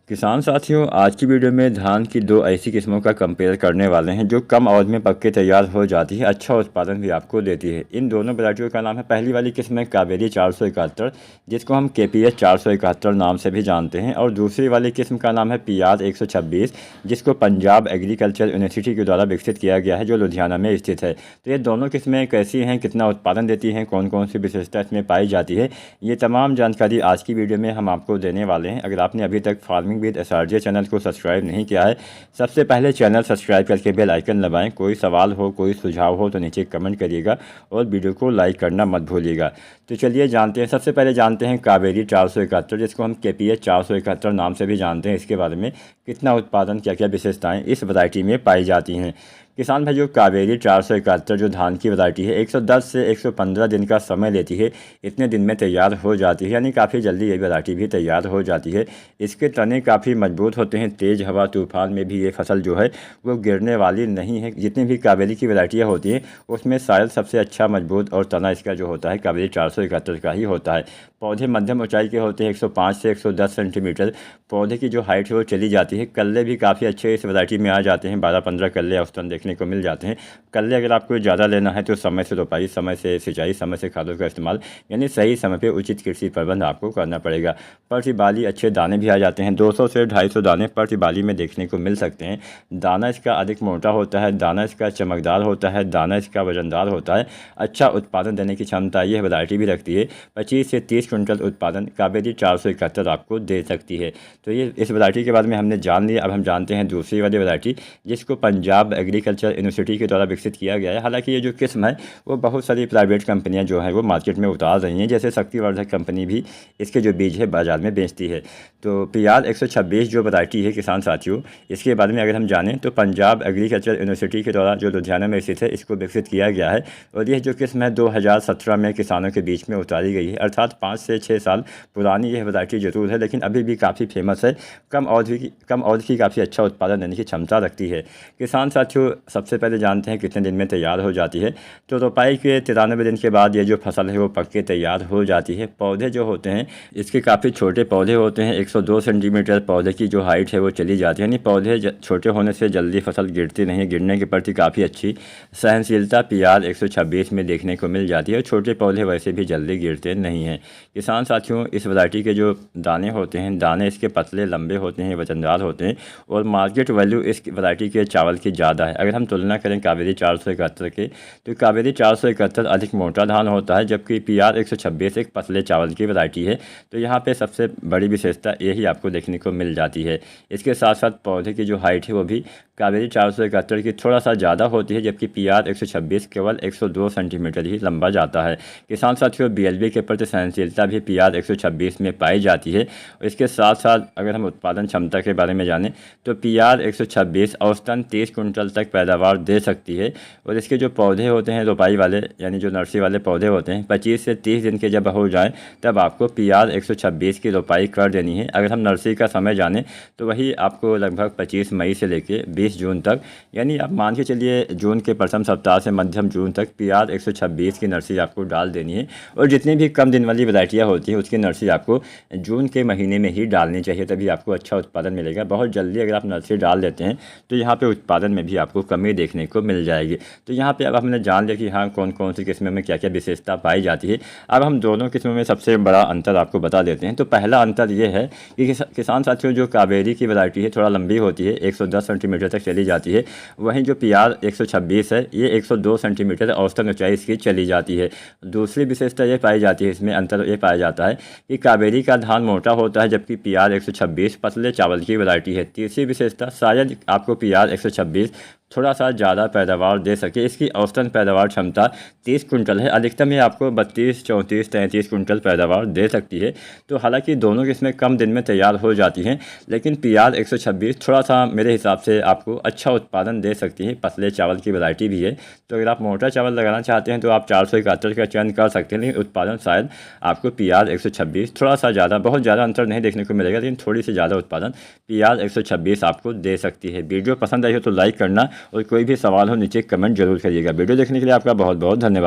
किसान साथियों, आज की वीडियो में धान की दो ऐसी किस्मों का कंपेयर करने वाले हैं जो कम अवधि में पक के तैयार हो जाती है, अच्छा उत्पादन भी आपको देती है। इन दोनों वैरायटियों का नाम है, पहली वाली किस्म है कावेरी 471, जिसको हम KPH 471 नाम से भी जानते हैं, और दूसरी वाली किस्म का नाम है पियाज 126, जिसको पंजाब एग्रीकल्चर यूनिवर्सिटी के द्वारा विकसित किया गया है, जो लुधियाना में स्थित है। तो ये दोनों किस्में कैसी हैं, कितना उत्पादन देती हैं, कौन कौन सी विशेषता इसमें पाई जाती है, ये तमाम जानकारी आज की वीडियो में हम आपको देने वाले हैं। अगर आपने अभी तक फार्मिंग विद SRJ चैनल को सब्सक्राइब नहीं किया है, सबसे पहले चैनल सब्सक्राइब करके बेल आइकन दबाएं। कोई सवाल हो, कोई सुझाव हो तो नीचे कमेंट करिएगा और वीडियो को लाइक करना मत भूलिएगा। तो चलिए जानते हैं, सबसे पहले जानते हैं कावेरी 471, जिसको हम KPH 471 नाम से भी जानते हैं। इसके बारे में कितना उत्पादन, क्या क्या विशेषताएँ इस वैरायटी में पाई जाती हैं। किसान भाइयों, कावेरी 471 जो धान की वैरायटी है 110 से 115 दिन का समय लेती है, इतने दिन में तैयार हो जाती है, यानी काफ़ी जल्दी ये वैरायटी भी तैयार हो जाती है। इसके तने काफ़ी मजबूत होते हैं, तेज़ हवा तूफान में भी ये फसल जो है वो गिरने वाली नहीं है। जितनी भी कावेरी की वैरायटियाँ होती हैं उसमें शायद सबसे अच्छा मजबूत और तना इसका जो होता है कावेरी 471 का ही होता है। पौधे मध्यम ऊंचाई के होते हैं, 105 से 110 सेंटीमीटर पौधे की जो हाइट है वो चली जाती है। कल्ले भी काफ़ी अच्छे इस वैरायटी में आ जाते हैं, 12-15 कल्ले औसतन देखने को मिल जाते हैं। कल्ले अगर आपको ज़्यादा लेना है तो समय से रोपाई, समय से सिंचाई, समय से खादों का इस्तेमाल, यानी सही समय पे उचित कृषि प्रबंध आपको करना पड़ेगा। प्रति बाली अच्छे दाने भी आ जाते हैं, 200 से 250 दाने प्रति बाली में देखने को मिल सकते हैं। दाना इसका अधिक मोटा होता है, दाना इसका चमकदार होता है, दाना इसका वजनदार होता है। अच्छा उत्पादन देने की क्षमता यह वैरायटी भी रखती है। 25 से 30 क्विंटल उत्पादन कावेरी 471 आपको दे सकती है। तो ये इस वैरायटी के बारे में हमने जान लिया। अब हम जानते हैं दूसरी वाली वैरायटी, जिसको पंजाब एग्रीकल्चर यूनिवर्सिटी के द्वारा विकसित किया गया है। हालांकि ये जो किस्म है वो बहुत सारी प्राइवेट कंपनियां जो हैं वो मार्केट में उतार रही हैं, जैसे शक्तिवर्धक कंपनी भी इसके जो बीज है बाज़ार में बेचती है। तो पियाज 126 जो वैरायटी है किसान साथियों, इसके बारे में अगर हम जानें तो पंजाब एग्रीकल्चर यूनिवर्सिटी के द्वारा जो लुधियाना में स्थित है इसको विकसित किया गया है। और यह जो किस्म है 2017 में किसानों के बीच में उतारी गई है, अर्थात 5 से 6 साल पुरानी यह वैरायटी जरूर है, लेकिन अभी भी काफ़ी फेमस है। कम अवधि की काफ़ी अच्छा उत्पादन देने की क्षमता रखती है। किसान साथियों, सबसे पहले जानते हैं कितने दिन में तैयार हो जाती है। तो रोपाई के 93 दिन के बाद ये जो फसल है वो पक के तैयार हो जाती है। पौधे जो होते हैं इसके काफ़ी छोटे पौधे होते हैं, 102 सेंटीमीटर पौधे की जो हाइट है वो चली जाती है, यानी पौधे छोटे होने से जल्दी फसल गिरती नहीं है, गिरने के प्रति काफ़ी अच्छी सहनशीलता पियाज 126 में देखने को मिल जाती है। छोटे पौधे वैसे भी जल्दी गिरते नहीं हैं। किसान साथियों, इस वैरायटी के जो दाने होते हैं, दाने इसके पतले लंबे होते हैं, वजनदार होते हैं, और मार्केट वैल्यू इस वैरायटी के चावल की ज़्यादा है। अगर हम तुलना करें कावेरी 471 के, तो कावेरी 471 अधिक मोटा धान होता है, जबकि पियाज 126 एक पतले चावल की वैरायटी है। तो यहाँ पे सबसे बड़ी विशेषता यही आपको देखने को मिल जाती है। इसके साथ साथ पौधे की जो हाइट है वो भी कावेरी 471 की थोड़ा सा ज़्यादा होती है, जबकि पियाज 126 केवल 102 सेंटीमीटर ही लंबा जाता है। किसान साथियों, BLB के प्रति सहनशीलता भी पियाज 126 में पाई जाती है। और इसके साथ साथ अगर हम उत्पादन क्षमता के बारे में जानें तो पियाज 126 औसतन 30 कुंटल तक पैदावार दे सकती है। और इसके जो पौधे होते हैं रोपाई वाले, यानी जो नर्सरी वाले पौधे होते हैं, 25 से 30 दिन के जब हो जाएं तब आपको पियाज 126 की रोपाई कर देनी है। अगर हम नर्सरी का समय जानें तो वही आपको लगभग 25 मई से लेकर 20 जून तक, यानी आप मान के चलिए जून के प्रथम सप्ताह से मध्यम जून तक पियाज 126 की नर्सरी आपको डाल देनी है। और जितनी भी कम दिन वाली वैरायटियाँ होती हैं उसकी नर्सरी आपको जून के महीने में ही डालनी चाहिए, तभी आपको अच्छा उत्पादन मिलेगा। बहुत जल्दी अगर आप नर्सरी डाल देते हैं तो यहाँ पे उत्पादन में भी आपको कमी देखने को मिल जाएगी। तो यहाँ पे अब हमने जान लिया कि हाँ कौन कौन सी किस्मों में क्या क्या विशेषता पाई जाती है। अब हम दोनों किस्मों में सबसे बड़ा अंतर आपको बता देते हैं। तो पहला अंतर ये है कि किसान साथियों, जो कावेरी की वैरायटी है थोड़ा लंबी होती है, 110 सेंटीमीटर तक चली जाती है, वहीं जो पियाज 126 है ये 102 सेंटीमीटर औसतन ऊंचाई इसकी चली जाती है। दूसरी विशेषता ये पाई जाती है, इसमें अंतर ये पाया जाता है कि कावेरी का धान मोटा होता है, जबकि पियाज 126 पतले चावल की वैरायटी है। तीसरी विशेषता, शायद आपको पियाज 126 थोड़ा सा ज़्यादा पैदावार दे सके। इसकी औसतन पैदावार क्षमता 30 कुंटल है, अधिकतम ये आपको 32, 34, 33 कुंटल पैदावार दे सकती है। तो हालांकि दोनों किस्में कम दिन में तैयार हो जाती हैं, लेकिन पियाज 126 थोड़ा सा मेरे हिसाब से आपको अच्छा उत्पादन दे सकती है। पतले चावल की वैरायटी भी है, तो अगर आप मोटा चावल लगाना चाहते हैं तो आप 471 का चयन कर सकते हैं, लेकिन उत्पादन शायद आपको पियाज 126 थोड़ा सा ज़्यादा, बहुत ज़्यादा अंतर नहीं देखने को मिलेगा, लेकिन थोड़ी सी ज़्यादा उत्पादन पियाज 126 आपको दे सकती है। वीडियो पसंद आई हो तो लाइक करना, और कोई भी सवाल हो नीचे कमेंट जरूर करिएगा। वीडियो देखने के लिए आपका बहुत बहुत धन्यवाद।